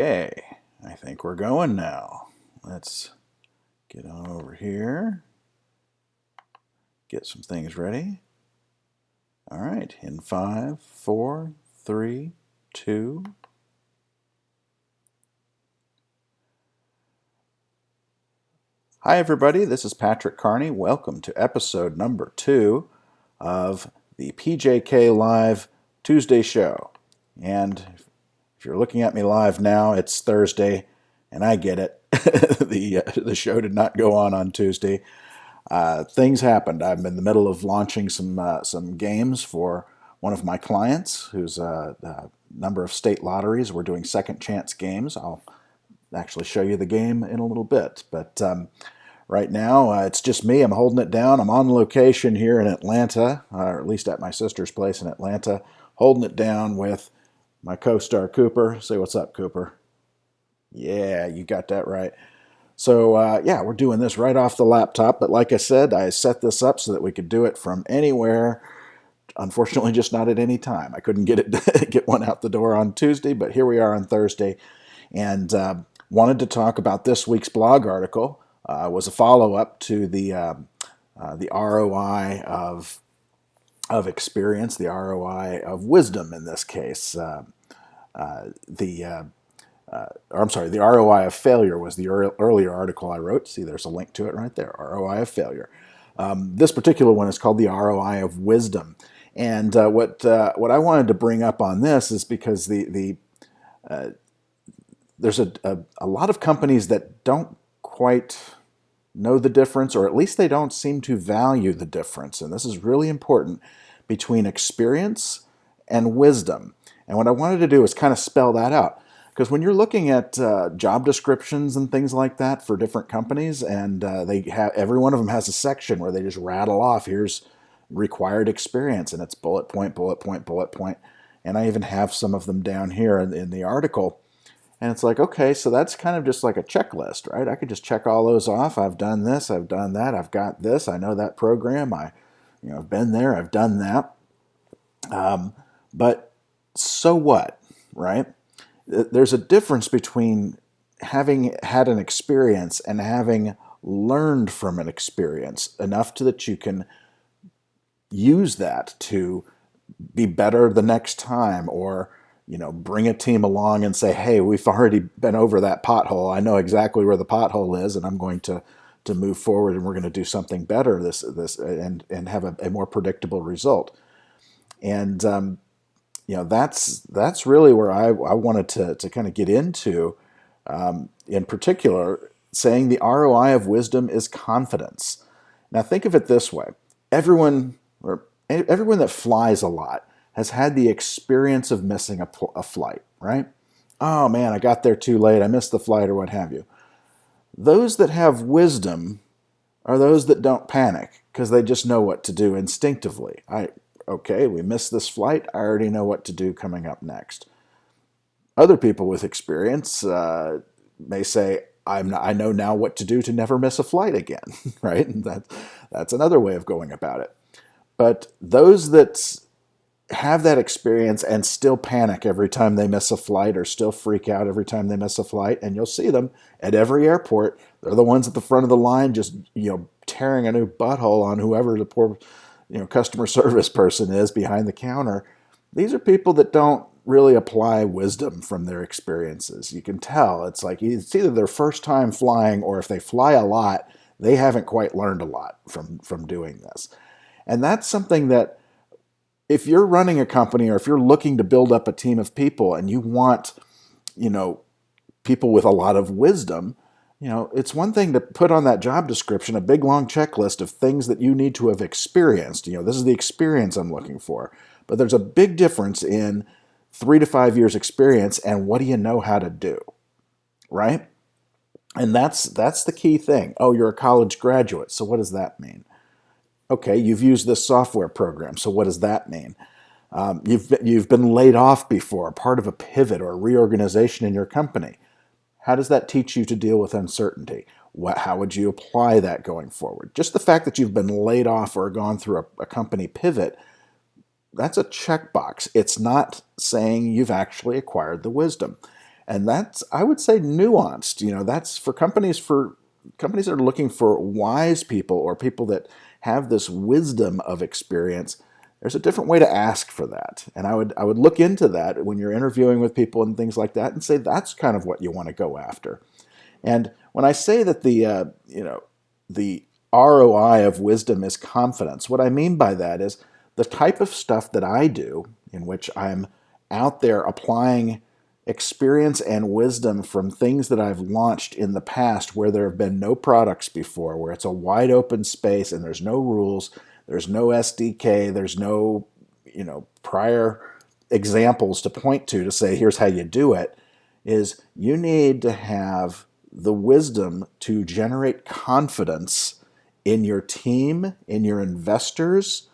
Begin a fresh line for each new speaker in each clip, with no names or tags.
Okay, I think we're going now. Let's get on over here, get some things ready. All right, in 5, 4, 3, 2. Hi, everybody. This is Patrick Carney. Welcome to episode number 2 of the PJK Live Tuesday show. And if you're looking at me live now, it's Thursday, and I get it. The show did not go on Tuesday. Things happened. I'm in the middle of launching some games for one of my clients, who's a number of state lotteries. We're doing second chance games. I'll actually show you the game in a little bit, but right now it's just me. I'm holding it down. I'm on location here in Atlanta, or at least at my sister's place in Atlanta, holding it down with my co-star Cooper. Say what's up, Cooper. Yeah, you got that right. So yeah, we're doing this right off the laptop. But like I said, I set this up so that we could do it from anywhere. Unfortunately, just not at any time. I couldn't get one out the door on Tuesday, but here we are on Thursday, and wanted to talk about this week's blog article. Was a follow-up to the ROI of experience, the ROI of wisdom in this case. The ROI of failure was the earlier article I wrote. See, there's a link to it right there, ROI of failure. This particular one is called the ROI of wisdom. And what I wanted to bring up on this is because there's a lot of companies that don't quite know the difference, or at least they don't seem to value the difference. And this is really important between experience and wisdom. And what I wanted to do is kind of spell that out. Because when you're looking at job descriptions and things like that for different companies, and they have every one of them has a section where they just rattle off, here's required experience, and it's bullet point, bullet point, bullet point. And I even have some of them down here in the article. And it's like, okay, so that's kind of just like a checklist, right? I could just check all those off. I've done this, I've done that, I've got this, I know that program, I've been there, I've done that. But so what, right? There's a difference between having had an experience and having learned from an experience enough to that you can use that to be better the next time, or bring a team along and say, hey, we've already been over that pothole. I know exactly where the pothole is, and I'm going to move forward, and we're going to do something better and have a more predictable result. And that's really where I wanted to kind of get into, in particular, saying the ROI of wisdom is confidence. Now think of it this way: everyone that flies a lot has had the experience of missing a flight, right? Oh man, I got there too late, I missed the flight, or what have you. Those that have wisdom are those that don't panic because they just know what to do instinctively. Okay, we missed this flight, I already know what to do coming up next. Other people with experience may say, I know now what to do to never miss a flight again, right? And that's another way of going about it. But those that have that experience and still panic every time they miss a flight, or still freak out every time they miss a flight, and you'll see them at every airport. They're the ones at the front of the line just tearing a new butthole on whoever the poor customer service person is behind the counter. These are people that don't really apply wisdom from their experiences. You can tell it's either their first time flying, or if they fly a lot, they haven't quite learned a lot from doing this. And that's something that, if you're running a company, or if you're looking to build up a team of people and you want, people with a lot of wisdom, it's one thing to put on that job description a big long checklist of things that you need to have experienced. This is the experience I'm looking for. But there's a big difference in 3 to 5 years experience and what do you know how to do, right? And that's the key thing. Oh, you're a college graduate, so what does that mean? Okay, you've used this software program, so what does that mean? You've been laid off before, part of a pivot or reorganization in your company. How does that teach you to deal with uncertainty? How would you apply that going forward? Just the fact that you've been laid off or gone through a company pivot, that's a checkbox. It's not saying you've actually acquired the wisdom. And that's, I would say, nuanced. That's for companies that are looking for wise people or people that have this wisdom of experience. There's a different way to ask for that. And I would look into that when you're interviewing with people and things like that and say that's kind of what you want to go after. And when I say that the ROI of wisdom is confidence, what I mean by that is the type of stuff that I do in which I'm out there applying experience and wisdom from things that I've launched in the past where there have been no products before, where it's a wide open space and there's no rules, there's no SDK, there's no, prior examples to point to say, here's how you do it, is you need to have the wisdom to generate confidence in your team, in your investors,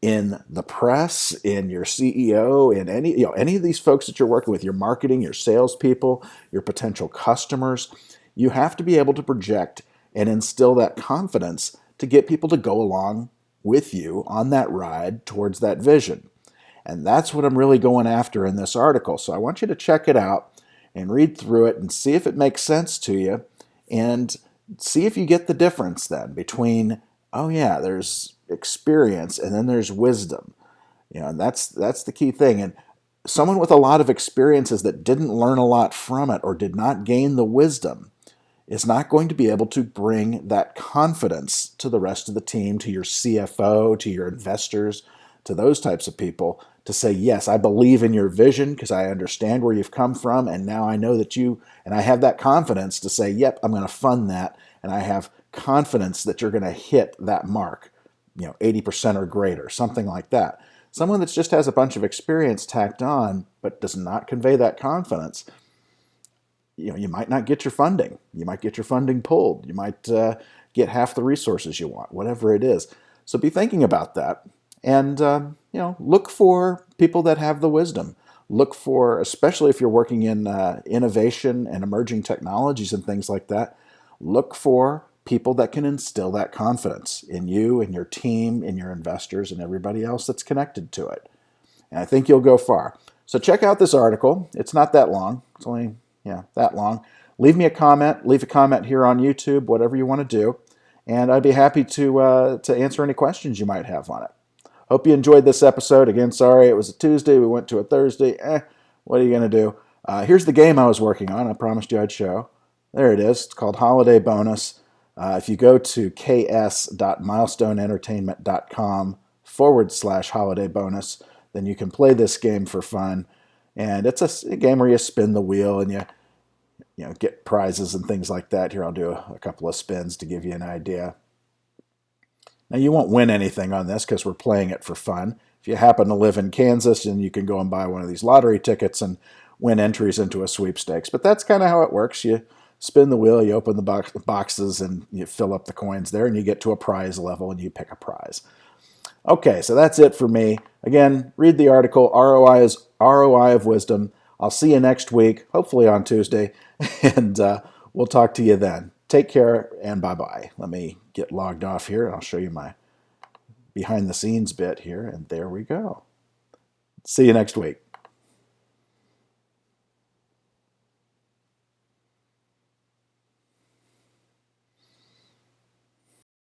in the press, in your CEO, in any of these folks that you're working with, your marketing, your salespeople, your potential customers. You have to be able to project and instill that confidence to get people to go along with you on that ride towards that vision. And that's what I'm really going after in this article. So I want you to check it out and read through it and see if it makes sense to you and see if you get the difference then between, oh yeah, there's experience and then there's wisdom. And that's the key thing. And someone with a lot of experiences that didn't learn a lot from it or did not gain the wisdom is not going to be able to bring that confidence to the rest of the team, to your CFO, to your investors, to those types of people to say, yes, I believe in your vision because I understand where you've come from. And now I know that and I have that confidence to say, yep, I'm going to fund that. And I have confidence that you're going to hit that mark, 80% or greater, something like that. Someone that just has a bunch of experience tacked on, but does not convey that confidence, you might not get your funding. You might get your funding pulled. You might get half the resources you want, whatever it is. So be thinking about that. And, look for people that have the wisdom. Look for, especially if you're working in innovation and emerging technologies and things like that, look for people that can instill that confidence in you, in your team, in your investors, and everybody else that's connected to it. And I think you'll go far. So check out this article. It's not that long. It's only, that long. Leave a comment here on YouTube, whatever you want to do. And I'd be happy to answer any questions you might have on it. Hope you enjoyed this episode. Again, sorry it was a Tuesday. We went to a Thursday. What are you going to do? Here's the game I was working on. I promised you I'd show. There it is. It's called Holiday Bonus. If you go to ks.milestoneentertainment.com/holiday bonus, then you can play this game for fun. And it's a game where you spin the wheel and you get prizes and things like that. Here, I'll do a couple of spins to give you an idea. Now, you won't win anything on this because we're playing it for fun. If you happen to live in Kansas, then you can go and buy one of these lottery tickets and win entries into a sweepstakes. But that's kind of how it works. You spin the wheel, you open the boxes, and you fill up the coins there, and you get to a prize level, and you pick a prize. Okay, so that's it for me. Again, read the article, ROI of Wisdom. I'll see you next week, hopefully on Tuesday, and we'll talk to you then. Take care, and bye-bye. Let me get logged off here, and I'll show you my behind-the-scenes bit here, and there we go. See you next week.